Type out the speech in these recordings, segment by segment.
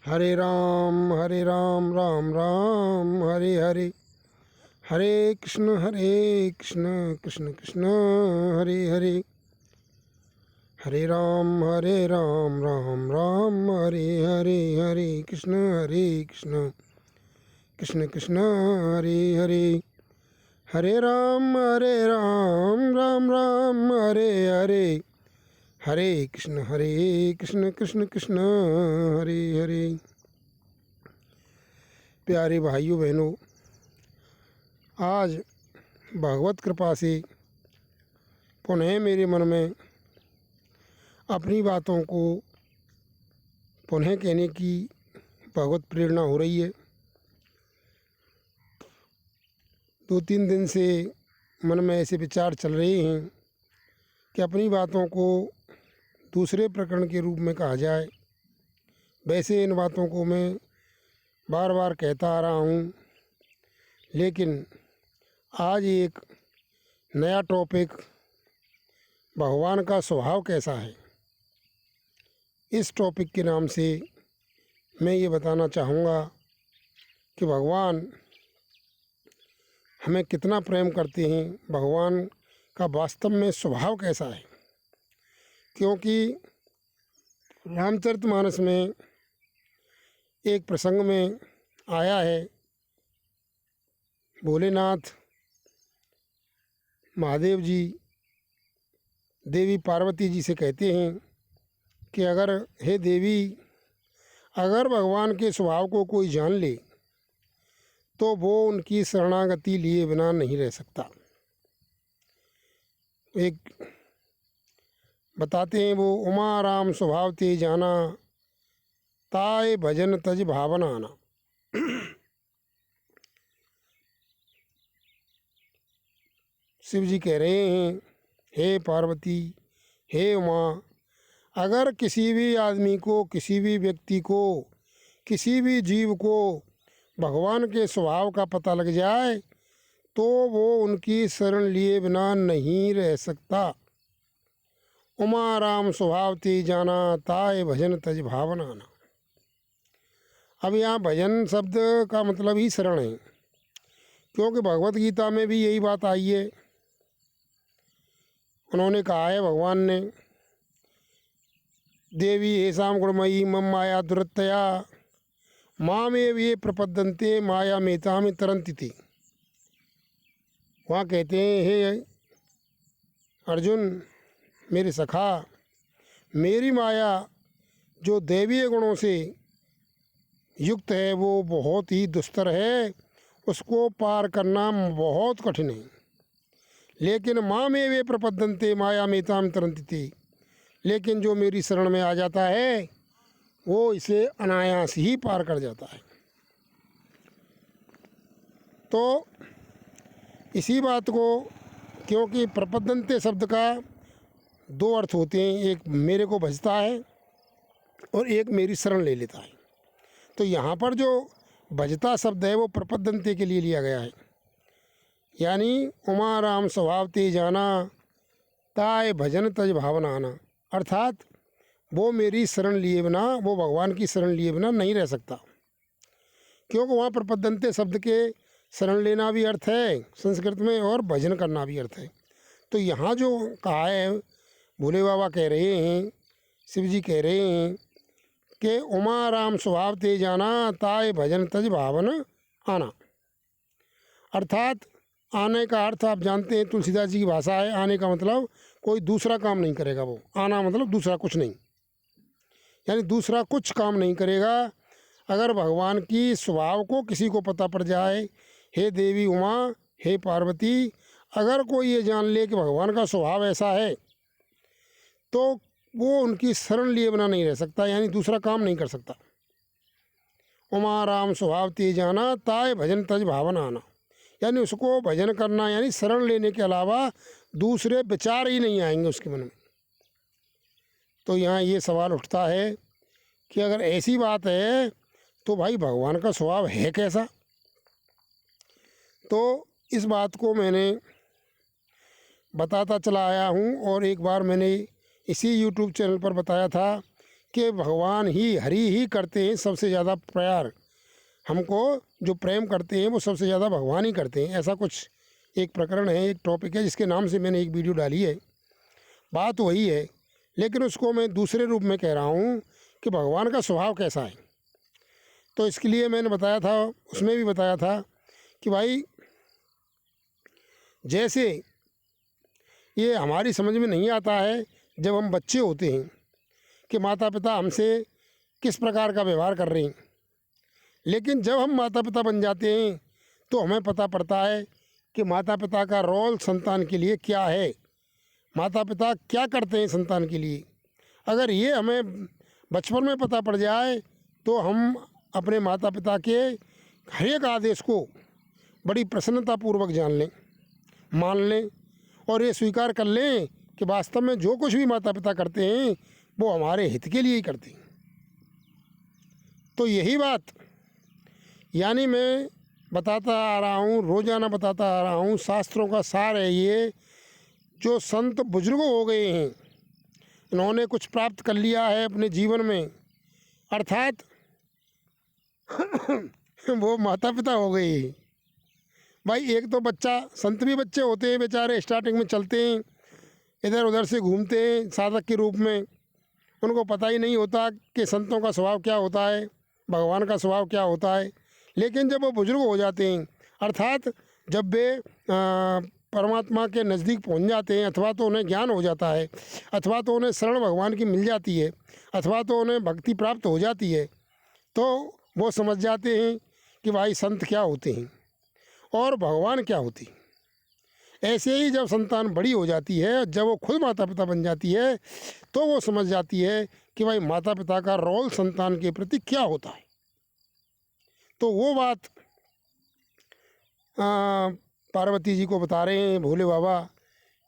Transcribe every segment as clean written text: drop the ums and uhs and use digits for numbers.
हरे राम राम राम हरे हरे, हरे कृष्ण कृष्ण कृष्ण हरे हरे, हरे राम राम राम हरे हरे, हरे कृष्ण कृष्ण कृष्ण हरे हरे, हरे राम राम राम हरे हरे, हरे कृष्ण कृष्ण कृष्ण हरे हरे। प्यारे भाइयों बहनों, आज भगवत कृपा से पुनः मेरे मन में अपनी बातों को पुनः कहने की भगवत प्रेरणा हो रही है। 2-3 दिन से मन में ऐसे विचार चल रहे हैं कि अपनी बातों को दूसरे प्रकरण के रूप में कहा जाए। वैसे इन बातों को मैं बार बार कहता आ रहा हूँ, लेकिन आज एक नया टॉपिक, भगवान का स्वभाव कैसा है, इस टॉपिक के नाम से मैं ये बताना चाहूँगा कि भगवान हमें कितना प्रेम करते हैं, भगवान का वास्तव में स्वभाव कैसा है। क्योंकि रामचरितमानस में एक प्रसंग में आया है, भोलेनाथ महादेव जी देवी पार्वती जी से कहते हैं कि हे देवी, अगर भगवान के स्वभाव को कोई जान ले तो वो उनकी शरणागति लिए बिना नहीं रह सकता। एक बताते हैं, वो उमा राम स्वभाव ते जाना, ताय भजन तज भावना आना। शिव जी कह रहे हैं, हे पार्वती, हे उमा, अगर किसी भी आदमी को, किसी भी व्यक्ति को, किसी भी जीव को भगवान के स्वभाव का पता लग जाए तो वो उनकी शरण लिए बिना नहीं रह सकता। उमा राम स्वभाव ते जाना, ताय भजन तज भावना आना। अब यहाँ भजन शब्द का मतलब ही शरण है, क्योंकि भगवत गीता में भी यही बात आई है। उन्होंने कहा है, भगवान ने, देवी येषां गुणमयी मम माया दुरत्यया मामेव ये प्रपद्यन्ते माया मेताम तरन्ति थी। वहाँ कहते हैं, हे अर्जुन मेरे सखा, मेरी माया जो दैवीय गुणों से युक्त है वो बहुत ही दुस्तर है, उसको पार करना बहुत कठिन है। लेकिन माँ में वे प्रपद्यन्ते माया मेताम तरन्ति थी, लेकिन जो मेरी शरण में आ जाता है वो इसे अनायास ही पार कर जाता है। तो इसी बात को, क्योंकि प्रपद्यन्ते शब्द का 2 अर्थ होते हैं, एक मेरे को भजता है और एक मेरी शरण ले लेता है। तो यहाँ पर जो भजता शब्द है वो प्रपद्यन्ते के लिए लिया गया है, यानी उमा राम स्वभाव ते जाना, ताय भजन तज भावना आना। अर्थात वो मेरी शरण लिए बिना, वो भगवान की शरण लिए बिना नहीं रह सकता। क्योंकि वहाँ प्रपद्यन्ते शब्द के शरण लेना भी अर्थ है संस्कृत में, और भजन करना भी अर्थ है। तो यहाँ जो कहा है, भोले बाबा कह रहे हैं, शिव जी कह रहे हैं कि उमा राम स्वभाव ते जाना, ताय भजन तज भावन आना। अर्थात आने का अर्थ आप जानते हैं, तुलसीदास जी की भाषा है, आने का मतलब कोई दूसरा काम नहीं करेगा। वो आना मतलब दूसरा कुछ नहीं, यानी दूसरा कुछ काम नहीं करेगा। अगर भगवान की स्वभाव को किसी को पता पड़ जाए, हे देवी उमा, हे पार्वती, अगर कोई ये जान ले कि भगवान का स्वभाव ऐसा है तो वो उनकी शरण लिए बिना नहीं रह सकता, यानी दूसरा काम नहीं कर सकता। उमा राम स्वभाव ते जाना, ताय भजन तज भावना आना, यानी उसको भजन करना, यानी शरण लेने के अलावा दूसरे विचार ही नहीं आएंगे उसके मन में। तो यहाँ ये सवाल उठता है कि अगर ऐसी बात है तो भाई भगवान का स्वभाव है कैसा। तो इस बात को मैंने बताता चला आया हूँ, और एक बार मैंने इसी YouTube चैनल पर बताया था कि भगवान ही हरि ही करते हैं सबसे ज़्यादा प्यार। हमको जो प्रेम करते हैं वो सबसे ज़्यादा भगवान ही करते हैं। ऐसा कुछ एक प्रकरण है, एक टॉपिक है जिसके नाम से मैंने एक वीडियो डाली है। बात वही है, लेकिन उसको मैं दूसरे रूप में कह रहा हूँ कि भगवान का स्वभाव कैसा है। तो इसके लिए मैंने बताया था, उसमें भी बताया था कि भाई जैसे ये हमारी समझ में नहीं आता है जब हम बच्चे होते हैं कि माता पिता हमसे किस प्रकार का व्यवहार कर रहे हैं, लेकिन जब हम माता पिता बन जाते हैं तो हमें पता पड़ता है कि माता पिता का रोल संतान के लिए क्या है, माता पिता क्या करते हैं संतान के लिए। अगर ये हमें बचपन में पता पड़ जाए तो हम अपने माता पिता के हर एक आदेश को बड़ी प्रसन्नतापूर्वक जान लें, मान लें और ये स्वीकार कर लें कि वास्तव में जो कुछ भी माता पिता करते हैं वो हमारे हित के लिए ही करते हैं। तो यही बात यानी मैं बताता आ रहा हूँ, रोज़ाना बताता आ रहा हूँ, शास्त्रों का सार है ये। जो संत बुजुर्ग हो गए हैं, इन्होंने कुछ प्राप्त कर लिया है अपने जीवन में, अर्थात वो माता पिता हो गए हैं। भाई एक तो बच्चा, संत भी बच्चे होते हैं बेचारे, स्टार्टिंग में चलते हैं, इधर उधर से घूमते हैं साधक के रूप में, उनको पता ही नहीं होता कि संतों का स्वभाव क्या होता है, भगवान का स्वभाव क्या होता है। लेकिन जब वो बुजुर्ग हो जाते हैं, अर्थात जब वे परमात्मा के नज़दीक पहुंच जाते हैं, अथवा तो उन्हें ज्ञान हो जाता है, अथवा तो उन्हें शरण भगवान की मिल जाती है, अथवा तो उन्हें भक्ति प्राप्त हो जाती है, तो वो समझ जाते हैं कि भाई संत क्या होते हैं और भगवान क्या होती है। ऐसे ही जब संतान बड़ी हो जाती है, जब वो खुद माता पिता बन जाती है, तो वो समझ जाती है कि भाई माता पिता का रोल संतान के प्रति क्या होता है। तो वो बात पार्वती जी को बता रहे हैं भोले बाबा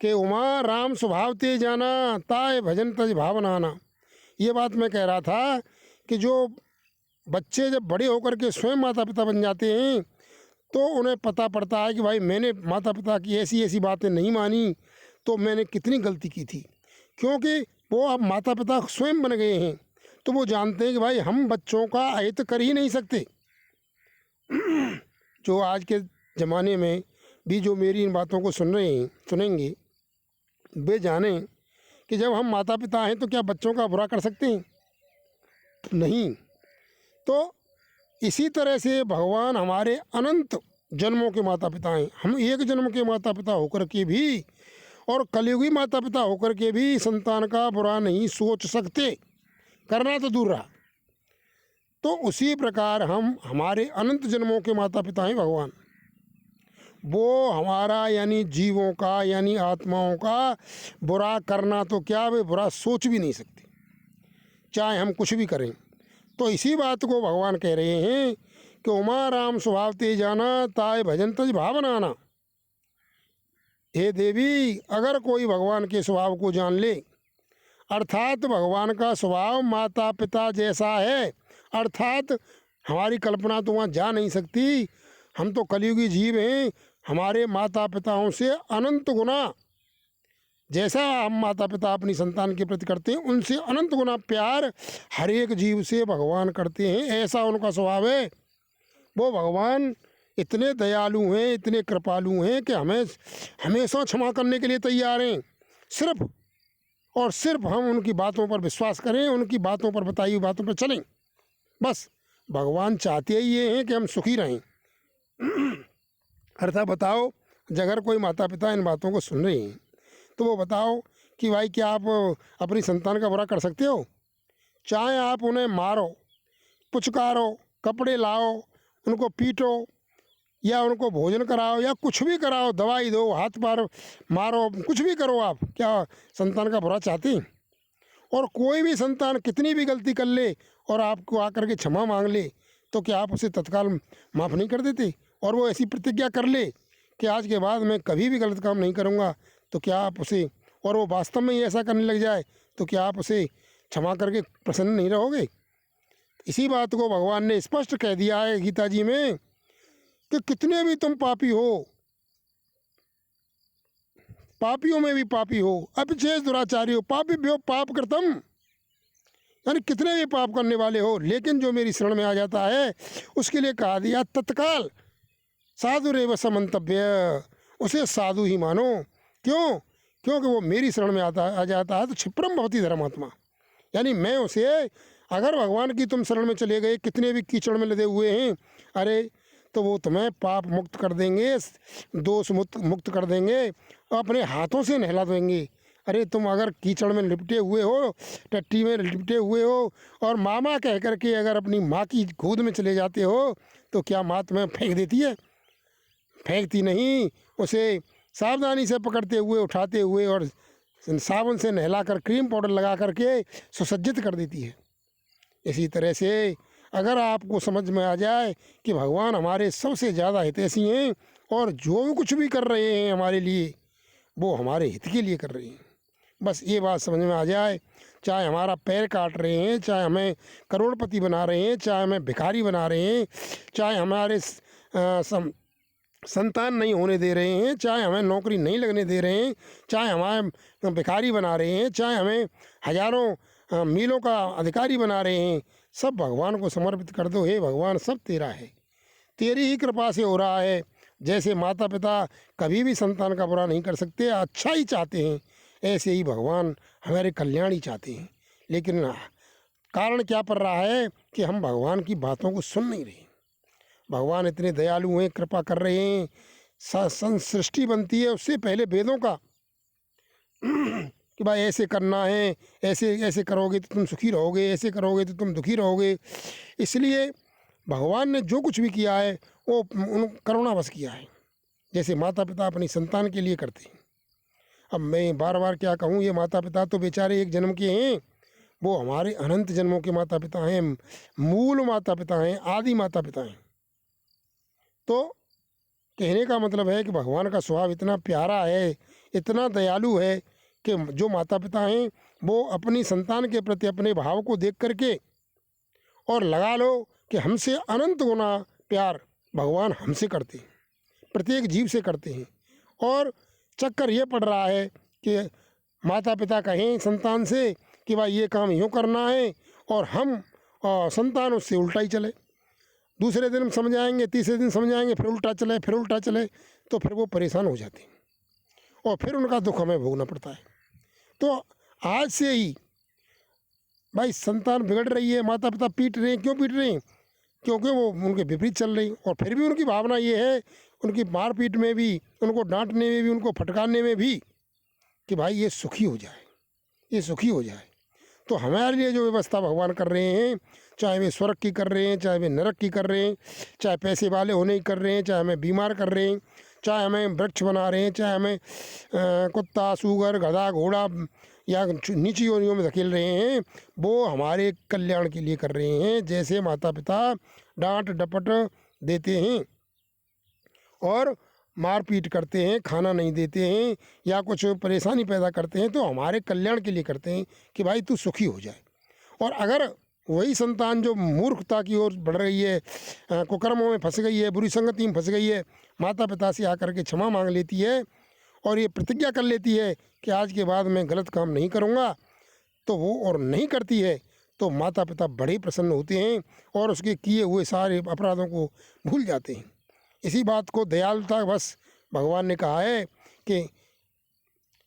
कि उमा राम स्वभाव ते जाना, ताय भजन तज भावनाना। ये बात मैं कह रहा था कि जो बच्चे जब बड़े होकर के स्वयं माता पिता बन जाते हैं तो उन्हें पता पड़ता है कि भाई मैंने माता पिता की ऐसी ऐसी बातें नहीं मानी तो मैंने कितनी गलती की थी, क्योंकि वो अब माता पिता स्वयं बन गए हैं। तो वो जानते हैं कि भाई हम बच्चों का अहित कर ही नहीं सकते। जो आज के ज़माने में भी जो मेरी इन बातों को सुन रहे हैं, सुनेंगे, वे जाने कि जब हम माता पिता हैं तो क्या बच्चों का बुरा कर सकते हैं? नहीं। तो इसी तरह से भगवान हमारे अनंत जन्मों के माता पिता हैं। हम एक जन्म के माता पिता होकर के भी और कलयुगी माता पिता होकर के भी संतान का बुरा नहीं सोच सकते, करना तो दूर रहा। तो उसी प्रकार हम हमारे अनंत जन्मों के माता पिता हैं भगवान। वो हमारा यानी जीवों का यानी आत्माओं का बुरा करना तो क्या, वे बुरा सोच भी नहीं सकते, चाहे हम कुछ भी करें। तो इसी बात को भगवान कह रहे हैं कि उमा राम स्वभाव ते जाना, ताय भजन तज भावनाना। हे देवी, अगर कोई भगवान के स्वभाव को जान ले, अर्थात भगवान का स्वभाव माता पिता जैसा है, अर्थात हमारी कल्पना तो वहाँ जा नहीं सकती। हम तो कलयुगी जीव हैं, हमारे माता पिताओं से अनंत गुना, जैसा हम माता पिता अपनी संतान के प्रति करते हैं उनसे अनंत गुना प्यार हर एक जीव से भगवान करते हैं। ऐसा उनका स्वभाव है। वो भगवान इतने दयालु हैं, इतने कृपालु हैं कि हमें हमेशा क्षमा करने के लिए तैयार हैं। सिर्फ और सिर्फ हम उनकी बातों पर विश्वास करें, उनकी बातों पर बताई हुई बातों पर चलें। बस भगवान चाहते ही ये हैं कि हम सुखी रहें। अर्थात बताओ, अगर कोई माता पिता इन बातों को सुन रहे हैं तो वो बताओ कि भाई क्या आप अपनी संतान का बुरा कर सकते हो? चाहे आप उन्हें मारो, पुचकारो, कपड़े लाओ, उनको पीटो या उनको भोजन कराओ या कुछ भी कराओ, दवाई दो, हाथ पैर मारो, कुछ भी करो, आप क्या संतान का बुरा चाहते हैं? और कोई भी संतान कितनी भी गलती कर ले और आपको आकर के क्षमा मांग ले तो क्या आप उसे तत्काल माफ़ नहीं कर देते? और वो ऐसी प्रतिज्ञा कर ले कि आज के बाद मैं कभी भी गलत काम नहीं करूँगा, तो क्या आप उसे, और वो वास्तव में ही ऐसा करने लग जाए, तो क्या आप उसे क्षमा करके प्रसन्न नहीं रहोगे? इसी बात को भगवान ने स्पष्ट कह दिया है गीता जी में कि कितने भी तुम पापी हो, पापियों में भी पापी हो, अपिशेष दुराचारी हो, पापी भ्यो पाप कृतम, यानी कितने भी पाप करने वाले हो, लेकिन जो मेरी शरण में आ जाता है उसके लिए कहा दिया तत्काल साधु रेव समंतव्य, उसे साधु ही मानो। क्यों? क्योंकि वो मेरी शरण में आ जाता है तो क्षिप्रम भवति धर्मात्मा, यानी मैं उसे, अगर भगवान की तुम शरण में चले गए, कितने भी कीचड़ में लदे हुए हैं, अरे तो वो तुम्हें पाप मुक्त कर देंगे, दोष मुक्त कर देंगे, अपने हाथों से नहला देंगे। अरे तुम अगर कीचड़ में लिपटे हुए हो, टट्टी में लिपटे हुए हो, और मामा कह करके अगर अपनी माँ की गोद में चले जाते हो, तो क्या माँ तुम्हें फेंक देती है? फेंकती नहीं, उसे सावधानी से पकड़ते हुए, उठाते हुए और साबुन से नहलाकर, क्रीम पाउडर लगा करके सुसज्जित कर देती है। इसी तरह से अगर आपको समझ में आ जाए कि भगवान हमारे सबसे ज़्यादा हितैषी हैं और जो भी कुछ भी कर रहे हैं हमारे लिए, वो हमारे हित के लिए कर रहे हैं, बस ये बात समझ में आ जाए, चाहे हमारा पैर काट रहे हैं, चाहे हमें करोड़पति बना रहे हैं, चाहे हमें भिखारी बना रहे हैं, चाहे हमारे संतान नहीं होने दे रहे हैं, चाहे हमें नौकरी नहीं लगने दे रहे हैं, चाहे हमारे भिखारी बना रहे हैं, चाहे हमें हजारों मीलों का अधिकारी बना रहे हैं, सब भगवान को समर्पित कर दो। हे भगवान, सब तेरा है, तेरी ही कृपा से हो रहा है। जैसे माता पिता कभी भी संतान का बुरा नहीं कर सकते, अच्छा ही चाहते हैं, ऐसे ही भगवान हमारे कल्याण ही चाहते हैं। लेकिन कारण क्या पड़ रहा है कि हम भगवान की बातों को सुन नहीं रहे। भगवान इतने दयालु हैं, कृपा कर रहे हैं, सृष्टि बनती है उससे पहले वेदों का कि भाई ऐसे करना है, ऐसे ऐसे करोगे तो तुम सुखी रहोगे, ऐसे करोगे तो तुम दुखी रहोगे। इसलिए भगवान ने जो कुछ भी किया है वो करुणावश किया है, जैसे माता पिता अपनी संतान के लिए करते हैं। अब मैं बार बार क्या कहूँ, ये माता पिता तो बेचारे एक जन्म के हैं, वो हमारे अनंत जन्मों के माता पिता हैं, मूल माता पिता हैं, आदि माता पिता हैं। तो कहने का मतलब है कि भगवान का स्वभाव इतना प्यारा है, इतना दयालु है कि जो माता पिता हैं वो अपनी संतान के प्रति अपने भाव को देख करके, और लगा लो कि हमसे अनंत गुना प्यार भगवान हमसे करते हैं, प्रत्येक जीव से करते हैं। और चक्कर ये पड़ रहा है कि माता पिता कहें संतान से कि भाई ये काम यूँ करना है, और हम संतान उससे उल्टा ही चले। दूसरे दिन समझाएंगे, तीसरे दिन समझाएंगे, फिर उल्टा चले, फिर उल्टा चले, तो फिर वो परेशान हो जाते हैं और फिर उनका दुख हमें भोगना पड़ता है। तो आज से ही भाई संतान बिगड़ रही है, माता पिता पीट रहे हैं, क्यों पीट रहे हैं? क्योंकि वो उनके विपरीत चल रही, और फिर भी उनकी भावना ये है, उनकी मारपीट में भी, उनको डांटने में भी, उनको फटकारने में भी, कि भाई ये सुखी हो जाए, ये सुखी हो जाए। तो हमारे लिए जो व्यवस्था भगवान कर रहे हैं, चाहे वे स्वर्ग की कर रहे हैं, चाहे वे नरक की कर रहे हैं, चाहे पैसे वाले होने की कर रहे हैं, चाहे हमें बीमार कर रहे हैं, चाहे हमें वृक्ष बना रहे हैं, चाहे हमें कुत्ता, सूगर, गधा, घोड़ा या नीची योनियों में धकेल रहे हैं, वो हमारे कल्याण के लिए कर रहे हैं। जैसे माता पिता डांट डपट देते हैं और मारपीट करते हैं, खाना नहीं देते हैं या कुछ परेशानी पैदा करते हैं, तो हमारे कल्याण के लिए करते हैं कि भाई तू सुखी हो जाए। और अगर वही संतान जो मूर्खता की ओर बढ़ रही है, कुकर्मों में फंस गई है, बुरी संगति में फंस गई है, माता पिता से आकर के क्षमा मांग लेती है और ये प्रतिज्ञा कर लेती है कि आज के बाद मैं गलत काम नहीं करूँगा, तो वो और नहीं करती है, तो माता पिता बड़े प्रसन्न होते हैं और उसके किए हुए सारे अपराधों को भूल जाते हैं। इसी बात को दयालुता बस भगवान ने कहा है कि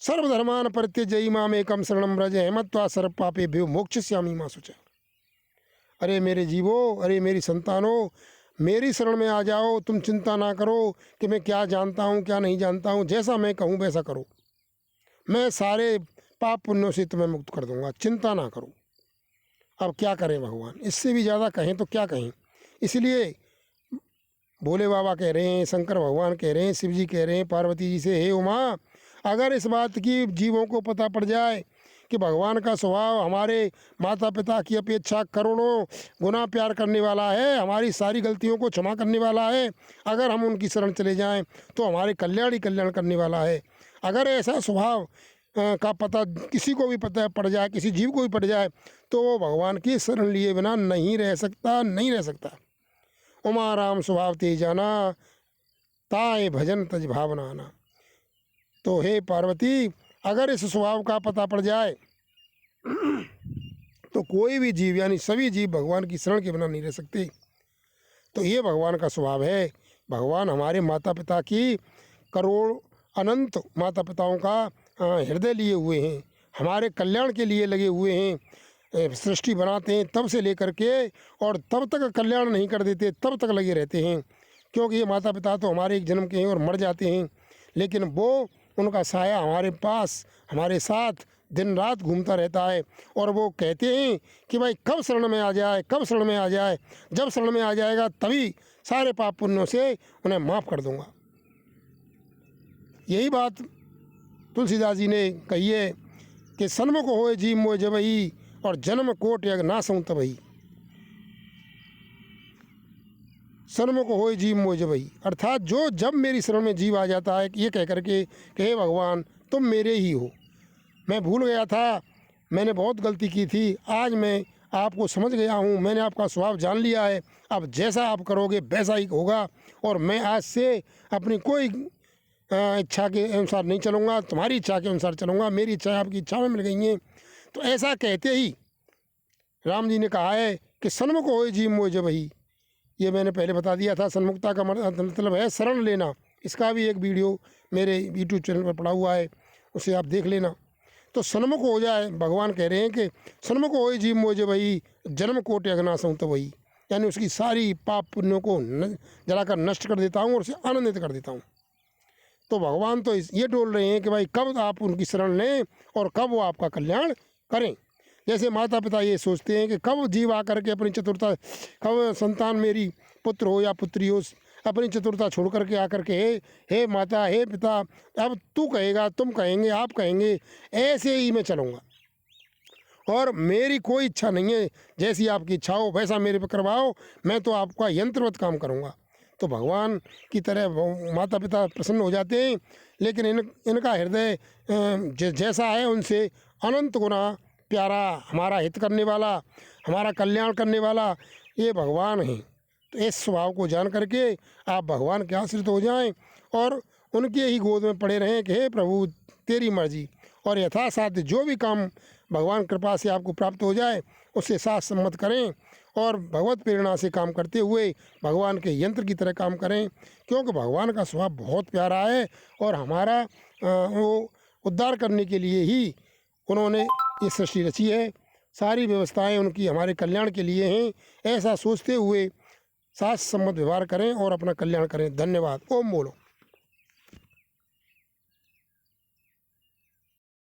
सर्वधर्मान परित्यज्य माम एकम शरणम व्रज मत्वा सर्व पापेभ्यो मोक्षयिष्यामि मा शुचः। अरे मेरे जीवो, अरे मेरी संतानों, मेरी शरण में आ जाओ, तुम चिंता ना करो कि मैं क्या जानता हूँ क्या नहीं जानता हूँ, जैसा मैं कहूँ वैसा करो, मैं सारे पाप पुण्यों से तुम्हें मुक्त कर दूंगा, चिंता ना करो। अब क्या करें भगवान, इससे भी ज़्यादा कहें तो क्या कहें। इसलिए भोले बाबा कह रहे हैं, शंकर भगवान कह रहे हैं, शिव जी कह रहे हैं पार्वती जी से, हे उमा, अगर इस बात की जीवों को पता पड़ जाए कि भगवान का स्वभाव हमारे माता पिता की अपेक्षा करोड़ों गुना प्यार करने वाला है, हमारी सारी गलतियों को क्षमा करने वाला है, अगर हम उनकी शरण चले जाएं तो हमारे कल्याण ही कल्याण करने वाला है। अगर ऐसा स्वभाव का पता किसी को भी पता पड़ जाए, किसी जीव को भी पड़ जाए, तो वो भगवान की शरण लिए बिना नहीं रह सकता, नहीं रह सकता। उमा राम स्वभाव ते जाना, ताए भजन तज भावनाना। तो हे पार्वती, अगर इस स्वभाव का पता पड़ जाए तो तो कोई भी जीव यानी सभी जीव भगवान की शरण के बिना नहीं रह सकते। तो ये भगवान का स्वभाव है। भगवान हमारे माता पिता की करोड़ अनंत माता पिताओं का हृदय लिए हुए हैं, हमारे कल्याण के लिए लगे हुए हैं। सृष्टि बनाते हैं तब से लेकर के और तब तक कल्याण नहीं कर देते, तब तक लगे रहते हैं। क्योंकि ये माता पिता तो हमारे एक जन्म के हैं और मर जाते हैं, लेकिन वो उनका साया हमारे पास हमारे साथ दिन रात घूमता रहता है। और वो कहते हैं कि भाई कब शरण में आ जाए, कब शरण में आ जाए। जब शरण में आ जाएगा तभी सारे पाप पुण्यों से उन्हें माफ़ कर दूंगा। यही बात तुलसीदास जी ने कही है कि सन्मुख होए जीव मोय जबही और जन्म कोट यज्ञ नासऊं तबही। सन्मुख होए जीव मोय जबही, अर्थात जो जब मेरी शरण में जीव आ जाता है ये कह करके कि हे भगवान तुम मेरे ही हो, मैं भूल गया था, मैंने बहुत गलती की थी, आज मैं आपको समझ गया हूँ, मैंने आपका स्वभाव जान लिया है, अब जैसा आप करोगे वैसा ही होगा। और मैं आज से अपनी कोई इच्छा के अनुसार नहीं चलूँगा, तुम्हारी इच्छा के अनुसार चलूँगा, मेरी इच्छा आपकी इच्छा में मिल गई हैं। तो ऐसा कहते ही राम जी ने कहा है कि सन्मुख होए जीव मोय जबही। ये मैंने पहले बता दिया था, सन्मुखता का मतलब है शरण लेना। इसका भी एक वीडियो मेरे यूट्यूब चैनल पर पड़ा हुआ है, उसे आप देख लेना। तो सन्मुख हो जाए, भगवान कह रहे हैं कि सन्मुख होए जीव मोय जबही जन्म कोटि यज्ञ नासऊं तबही, यानी उसकी सारी पाप पुण्यों को जलाकर नष्ट कर देता हूँ और उसे आनंदित कर देता हूँ। तो भगवान तो ये डोल रहे हैं कि भाई कब आप उनकी शरण लें और कब वो आपका कल्याण करें। जैसे माता पिता ये सोचते हैं कि कब जीव आकर के अपनी चतुरता, कब संतान मेरी पुत्र हो या पुत्री हो अपनी चतुरता छोड़ करके आकर के हे माता हे पिता अब तू कहेगा, तुम कहेंगे, आप कहेंगे, ऐसे ही मैं चलूँगा और मेरी कोई इच्छा नहीं है, जैसी आपकी इच्छा हो वैसा मेरे पर करवाओ, मैं तो आपका यंत्रवत काम करूँगा। तो भगवान की तरह माता पिता प्रसन्न हो जाते हैं, लेकिन इनका हृदय जैसा है उनसे अनंत गुना प्यारा, हमारा हित करने वाला, हमारा कल्याण करने वाला ये भगवान है। तो इस स्वभाव को जान करके आप भगवान के आश्रित हो जाएं और उनके ही गोद में पड़े रहें कि हे प्रभु तेरी मर्जी, और यथासाध्य जो भी काम भगवान कृपा से आपको प्राप्त हो जाए उससे साथ सम्मत करें और भगवत प्रेरणा से काम करते हुए भगवान के यंत्र की तरह काम करें। क्योंकि भगवान का स्वभाव बहुत प्यारा है और हमारा वो उद्धार करने के लिए ही उन्होंने ये सृष्टि रची है। सारी व्यवस्थाएं उनकी हमारे कल्याण के लिए हैं। ऐसा सोचते हुए साथ सम्मत व्यवहार करें और अपना कल्याण करें। धन्यवाद। ओम बोलो।